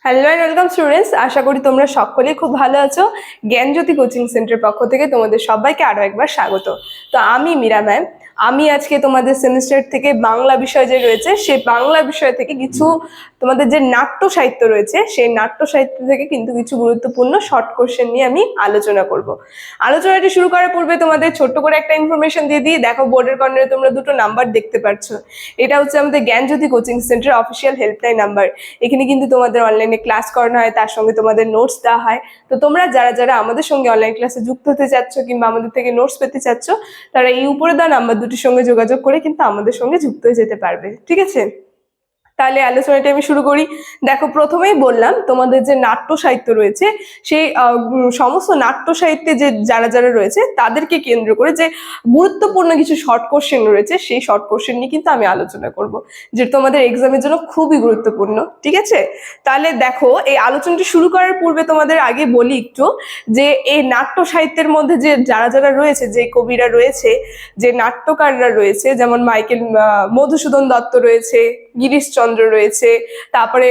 Hello and welcome students, আশা করি তোমরা সকলেই খুব ভালো আছো। জ্ঞানজ্যোতি কোচিং সেন্টারের পক্ষ থেকে তোমাদের সবাইকে আরো একবার স্বাগত। তো আমি মীরা ম্যাম, আমি আজকে তোমাদের সেমিস্টার থেকে বাংলা বিষয় যে রয়েছে সেই বাংলা বিষয় থেকে কিছু তোমাদের যে নাট্য সাহিত্য রয়েছে সেই নাট্য সাহিত্য থেকে কিন্তু কিছু গুরুত্বপূর্ণ শর্ট কোশ্চেন নিয়ে আমি আলোচনা করব। আলোচনাটি শুরু করার পূর্বে তোমাদের ছোট্ট করে একটা ইনফরমেশন দিয়ে দিই। দেখো বোর্ডের কর্নারে তোমরা দুটো নাম্বার দেখতে পাচ্ছ, এটা হচ্ছে আমাদের Gyanjyoti coaching centre official helpline number. এখানে কিন্তু তোমাদের অনলাইনে ক্লাস করানো হয়, তার সঙ্গে তোমাদের নোটস দেওয়া হয়। তো তোমরা যারা যারা আমাদের সঙ্গে অনলাইন ক্লাসে যুক্ত হতে চাচ্ছ কিংবা আমাদের থেকে নোটস পেতে চাচ্ছ, তারা এই উপরে দেওয়া নাম্বার দুটির সঙ্গে যোগাযোগ করে কিন্তু আমাদের সঙ্গে যুক্ত হয়ে যেতে পারবে। ঠিক আছে, তাহলে আলোচনাটা আমি শুরু করি। দেখো, প্রথমেই বললাম তোমাদের যে নাট্য সাহিত্য রয়েছে সেই সমস্ত নাট্য সাহিত্যে যে যারা যারা রয়েছে তাদেরকে কেন্দ্র করে যে গুরুত্বপূর্ণ কিছু শর্ট কোশ্চেন রয়েছে সেই শর্ট কোশ্চেন নিয়ে কিন্তু আমি আলোচনা করব, যেটা তোমাদের এক্সামের জন্য খুবই গুরুত্বপূর্ণ। ঠিক আছে, তাহলে দেখো, এই আলোচনাটি শুরু করার পূর্বে তোমাদের আগে বলি একটু যে এই নাট্য সাহিত্যের মধ্যে যে যারা যারা রয়েছে, যে কবিরা রয়েছে, যে নাট্যকাররা রয়েছে, যেমন মধুসূদন দত্ত রয়েছে, গিরিশচন্দ্র রয়েছে, তারপরে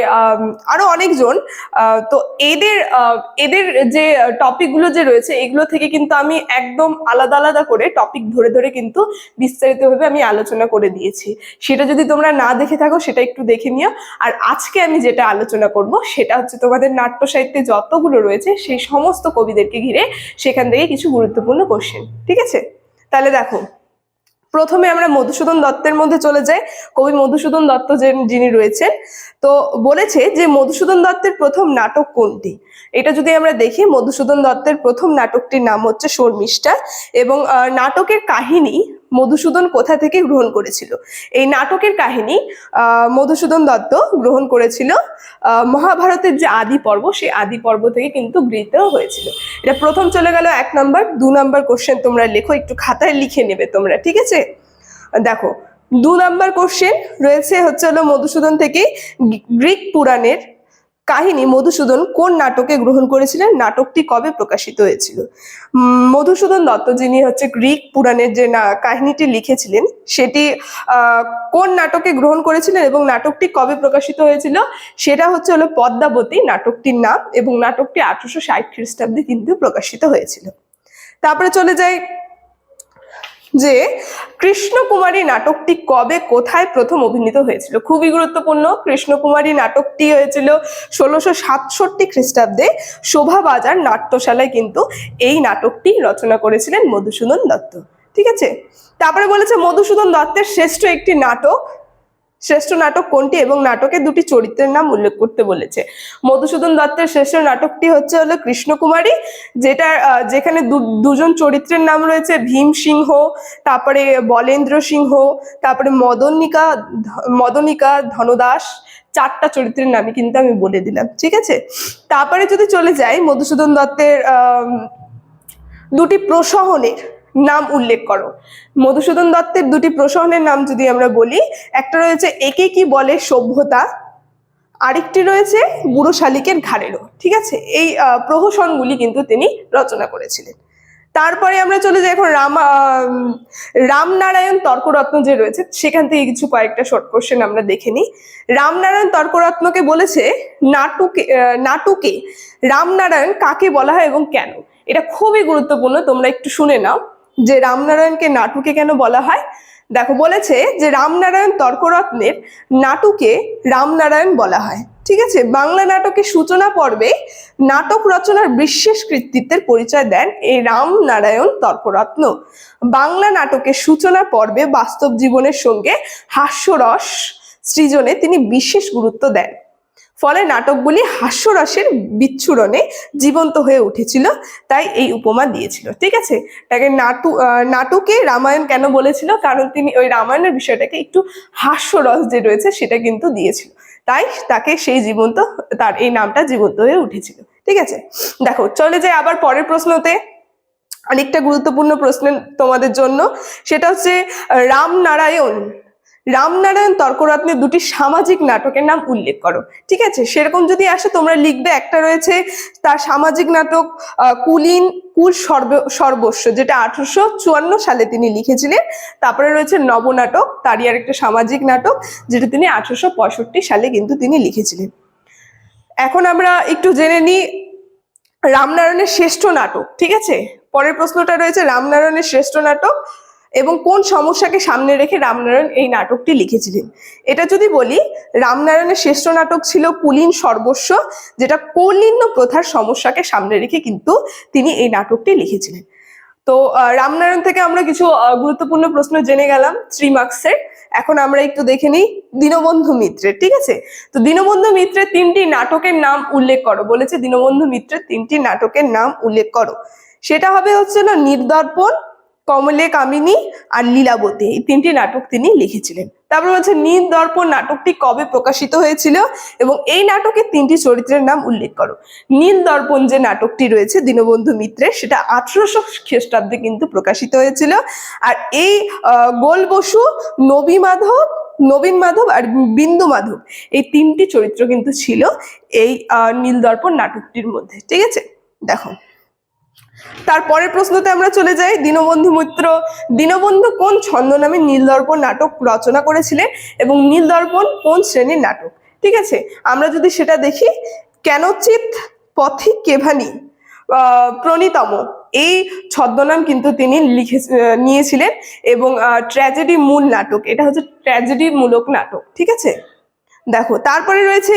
আরো অনেকজন। তো এদের এদের যে টপিকগুলো যে রয়েছে এগুলো থেকে কিন্তু আমি একদম আলাদা আলাদা করে টপিক ধরে ধরে কিন্তু বিস্তারিতভাবে আমি আলোচনা করে দিয়েছি। সেটা যদি তোমরা না দেখে থাকো সেটা একটু দেখে নিও। আর আজকে আমি যেটা আলোচনা করব সেটা হচ্ছে তোমাদের নাট্য সাহিত্যে যতগুলো রয়েছে সেই সমস্ত কবিদেরকে ঘিরে সেখান থেকে কিছু গুরুত্বপূর্ণ কোশ্চেন। ঠিক আছে, তাহলে দেখো, প্রথমে আমরা মধুসূদন দত্তের মধ্যে চলে যাই। কবি মধুসূদন দত্ত যিনি রয়েছেন, তো বলেছে যে মধুসূদন দত্তের প্রথম নাটক কোনটি। এটা যদি আমরা দেখি, মধুসূদন দত্তের প্রথম নাটকটির নাম হচ্ছে শর্মিষ্ঠা, এবং নাটকের কাহিনী মধুসূদন কোথা থেকে গ্রহণ করেছিল। এই নাটকের কাহিনী মধুসূদন দত্ত গ্রহণ করেছিল মহাভারতের যে আদি পর্ব সেই আদি পর্ব থেকে কিন্তু গৃহীত হয়েছিল। এটা প্রথম চলে গেল 1 নাম্বার। 2 নাম্বার কোশ্চেন তোমরা লেখো, একটু খাতায় লিখে নেবে তোমরা। ঠিক আছে, দেখো 2 নাম্বার কোশ্চেন রয়েছে হচ্ছে হলো মধুসূদন থেকে গ্রিক পুরাণের কাহিনী মধুসূদন কোন নাটকে গ্রহণ করেছিলেন, নাটকটি কবে প্রকাশিত হয়েছিল। মধুসূদন দত্ত যিনি হচ্ছে গ্রিক পুরাণের যে কাহিনীটি লিখেছিলেন সেটি কোন নাটকে গ্রহণ করেছিলেন এবং নাটকটি কবে প্রকাশিত হয়েছিল, সেটা হচ্ছে হলো পদ্মাবতী নাটকটির নাম, এবং নাটকটি 1860 খ্রিস্টাব্দে কিন্তু প্রকাশিত হয়েছিল। তারপরে চলে যাই যে কৃষ্ণকুমারী নাটকটি কবে কোথায় প্রথম অভিনীত হয়েছিল। খুবই গুরুত্বপূর্ণ। কৃষ্ণকুমারী নাটকটি হয়েছিল 1667 খ্রিস্টাব্দে শোভাবাজার নাট্যশালায় কিন্তু এই নাটকটি রচনা করেছিলেন মধুসূদন দত্ত। ঠিক আছে, তারপরে বলেছে মধুসূদন দত্তের শ্রেষ্ঠ নাটক কোনটি এবং নাটকের দুটি চরিত্রের নাম উল্লেখ করতে বলেছে। মধুসূদন দত্তের শ্রেষ্ঠ নাটকটি হচ্ছে হলো কৃষ্ণকুমারী, যেখানে দুজন চরিত্রের নাম রয়েছে ভীম সিংহ, তারপরে বলেন্দ্র সিংহ, তারপরে মদনিকা ধনদাস। 4টা চরিত্রের নামই কিন্তু আমি বলে দিলাম। ঠিক আছে, তারপরে যদি চলে যাই, মধুসূদন দত্তের দুটি প্রসহনের নাম উল্লেখ করো। মধুসূদন দত্তের দুটি প্রসহনের নাম যদি আমরা বলি, একটা রয়েছে একে কি বলে সভ্যতা, আরেকটি রয়েছে বুড়ো শালিকের ঘাড়েরও। ঠিক আছে, এই প্রহসনগুলি কিন্তু তিনি রচনা করেছিলেন। তারপরে আমরা চলে যাই এখন রামনারায়ণ তর্করত্ন যে রয়েছে সেখান থেকে কিছু কয়েকটা শর্ট কোশ্চেন আমরা দেখে নিই। রামনারায়ণ তর্করত্নকে বলেছে নাটুকে রামনারায়ণ কাকে বলা হয় এবং কেন। এটা খুবই গুরুত্বপূর্ণ, তোমরা একটু শুনে নাও যে রামনারায়ণকে নাটুকে কেন বলা হয়। দেখো, বলেছে যে রামনারায়ণ তর্করত্নের নাটুকে রামনারায়ণ বলা হয়। ঠিক আছে, বাংলা নাটকের সূচনা পর্বে নাটক রচনার বিশেষ কৃতিত্বের পরিচয় দেন এই রামনারায়ণ তর্করত্ন। বাংলা নাটকের সূচনা পর্বে বাস্তব জীবনের সঙ্গে হাস্যরস সৃজনে তিনি বিশেষ গুরুত্ব দেন, ফলে নাটকগুলি হাস্যরসের বিচ্ছুরণে জীবন্ত হয়ে উঠেছিল, তাই এই উপমা দিয়েছিল। ঠিক আছে, তাকে নাটুকে রামায়ণ কেন বলেছিল, কারণ তিনি ওই রামায়ণের বিষয়টাকে একটু হাস্যরস যে রয়েছে সেটা কিন্তু দিয়েছিল, তাই তাকে তার এই নামটা জীবন্ত হয়ে উঠেছিল। ঠিক আছে, দেখো চলে যায় আবার পরের প্রশ্নতে। অনেকটা গুরুত্বপূর্ণ প্রশ্ন তোমাদের জন্য, সেটা হচ্ছে রামনারায়ণ তর্করত্নের দুটি সামাজিক নাটকের নাম উল্লেখ করো। ঠিক আছে, সেরকম যদি আসে তোমরা লিখবে, একটা রয়েছে তার সামাজিক নাটক কুল সর্বস্ব, যেটা 1854 সালে তিনি লিখেছিলেন। তারপরে রয়েছে নবনাটক, তারই আরেকটা সামাজিক নাটক, যেটা তিনি 1865 সালে কিন্তু তিনি লিখেছিলেন। এখন আমরা একটু জেনে নিই রামনারায়ণের শ্রেষ্ঠ নাটক। ঠিক আছে, পরের প্রশ্নটা রয়েছে রামনারায়ণের শ্রেষ্ঠ নাটক এবং কোন সমস্যাকে সামনে রেখে রামনারায়ণ এই নাটকটি লিখেছিলেন। এটা যদি বলি, রামনারায়ণের শ্রেষ্ঠ নাটক ছিল কুলীন সর্বস্ব, যেটা কৌলীন্য প্রথার সমস্যাকে সামনে রেখে কিন্তু তিনি এই নাটকটি লিখেছিলেন। তো রামনারায়ণ থেকে আমরা কিছু গুরুত্বপূর্ণ প্রশ্ন জেনে গেলাম 3 মার্কসের। এখন আমরা একটু দেখে নিই দীনবন্ধু মিত্রের। ঠিক আছে, তো দীনবন্ধু মিত্রের 3টি নাটকের নাম উল্লেখ করো বলেছে। দীনবন্ধু মিত্রের 3টি নাটকের নাম উল্লেখ করো। সেটা হবে হচ্ছে না নির্দর্পণ, কমলে কামিনী আর লীলাবতী। এই 3টি নাটক তিনি লিখেছিলেন। তারপর হচ্ছে নির্দর্পণ নাটকটি কবে প্রকাশিত হয়েছিল এবং এই নাটকের 3টি চরিত্রের নাম উল্লেখ করো। নীলদর্পণ যে নাটকটি রয়েছে দীনবন্ধু মিত্রের, সেটা 1800 খ্রিস্টাব্দে কিন্তু প্রকাশিত হয়েছিল। আর এই গোল বসু, নবীন মাধব আর বিন্দু মাধব, এই 3টি চরিত্র কিন্তু ছিল এই নীলদর্পণ নাটকটির মধ্যে। ঠিক আছে, দেখো তারপরের প্রশ্নতে আমরা চলে যাই। দীনবন্ধু কোন ছন্দনামে নীলদর্পণ নাটক রচনা করেছিলেন এবং নীলদর্পণ কোন শ্রেণীর নাটক। ঠিক আছে, আমরা যদি সেটা দেখি, কেনচিৎ পথিক কেভানি প্রণীতম, এই ছদ্মনাম কিন্তু তিনি নিয়েছিলেন এবং ট্র্যাজেডি মূল নাটক, এটা হচ্ছে ট্র্যাজেডি মূলক নাটক। ঠিক আছে, দেখো তারপরে রয়েছে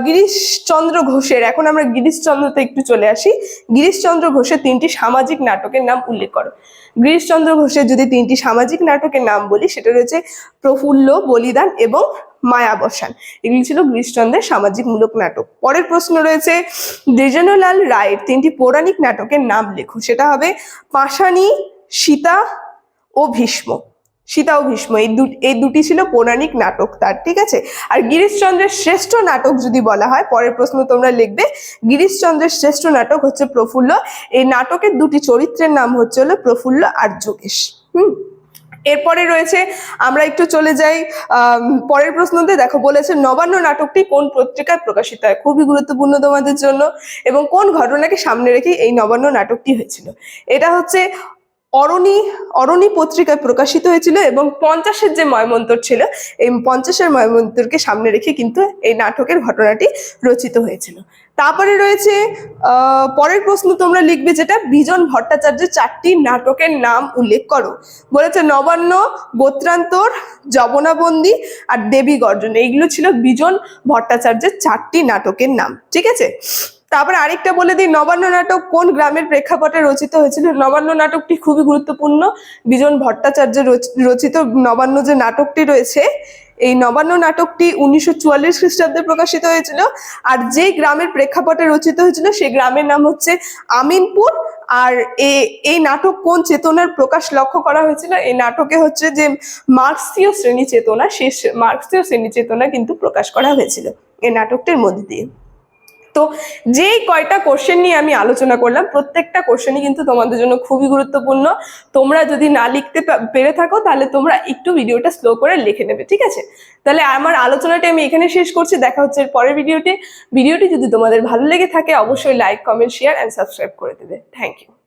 গিরিশচন্দ্র ঘোষের। এখন আমরা গিরিশচন্দ্রতে একটু চলে আসি। গিরিশচন্দ্র ঘোষের 3টি সামাজিক নাটকের নাম উল্লেখ করো। গিরিশচন্দ্র ঘোষের যদি 3টি সামাজিক নাটকের নাম বলি, সেটা রয়েছে প্রফুল্ল, বলিদান এবং মায়াবসান। এগুলি ছিল গিরিশচন্দ্রের সামাজিক মূলক নাটক। পরের প্রশ্ন রয়েছে দ্বিজেন্দ্রলাল রায়ের 3টি পৌরাণিক নাটকের নাম লেখো। সেটা হবে পাষাণী, সীতা ও ভীষ্ম। সীতা ও ভীষ্ম, এই দুটি ছিল পৌরাণিক নাটক তার। ঠিক আছে, আর গিরিশচন্দ্রের শ্রেষ্ঠ নাটক যদি বলা হয়, পরের প্রশ্ন তোমরা লিখবে গিরিশচন্দ্রের শ্রেষ্ঠ নাটক হচ্ছে প্রফুল্ল। এই নাটকের 2টি চরিত্রের নাম হচ্ছে হলো প্রফুল্ল আর যোগেশ। এরপরে রয়েছে, আমরা একটু চলে যাই পরের প্রশ্নতে। দেখো বলেছে নবান্ন নাটকটি কোন পত্রিকায় প্রকাশিত হয়। খুবই গুরুত্বপূর্ণ তোমাদের জন্য। এবং কোন ঘটনাকে সামনে রেখে এই নবান্ন নাটকটি হয়েছিল। এটা হচ্ছে অরণি পত্রিকায় প্রকাশিত হয়েছিল এবং 50-এর যে ময়মন্তর ছিল, এই 50-এর ময়মন্তরকে সামনে রেখে কিন্তু এই নাটকের ঘটনাটি রচিত হয়েছিল। তারপরে রয়েছে পরের প্রশ্ন তোমরা লিখবে, যেটা বিজন ভট্টাচার্যের 4টি নাটকের নাম উল্লেখ করো। বলেছে নবান্ন, গোত্রান্তর, যবনাবন্দী আর দেবী গর্জন। এইগুলো ছিল বিজন ভট্টাচার্যের 4টি নাটকের নাম। ঠিক আছে, তারপরে আরেকটা বলে দিই, নবান্ন নাটক কোন গ্রামের প্রেক্ষাপটে রচিত হয়েছিল। নবান্ন নাটকটি খুবই গুরুত্বপূর্ণ। বিজন ভট্টাচার্যের রচিত নবান্ন যে নাটকটি রয়েছে, এই নবান্ন নাটকটি 1944 খ্রিস্টাব্দে প্রকাশিত হয়েছিল। আর যে গ্রামের প্রেক্ষাপটে রচিত হয়েছিল সেই গ্রামের নাম হচ্ছে আমিনপুর। আর এই নাটক কোন চেতনার প্রকাশ লক্ষ্য করা হয়েছিল। এই নাটকে হচ্ছে যে মার্ক্সীয় শ্রেণী চেতনা, সেই মার্ক্সীয় শ্রেণী চেতনা কিন্তু প্রকাশ করা হয়েছিল এই নাটকটির মধ্যে দিয়ে। তো যেই কয়টা কোশ্চেন নিয়ে আমি আলোচনা করলাম, প্রত্যেকটা কোশ্চেনই কিন্তু তোমাদের জন্য খুবই গুরুত্বপূর্ণ। তোমরা যদি না লিখতে পেরে থাকো, তাহলে তোমরা একটু ভিডিওটা স্লো করে লিখে নেবে। ঠিক আছে, তাহলে আমার আলোচনাটি আমি এখানে শেষ করছি। দেখা হচ্ছে পরের ভিডিওটি যদি তোমাদের ভালো লেগে থাকে, অবশ্যই like, comment, share and subscribe করে দেবে। Thank you.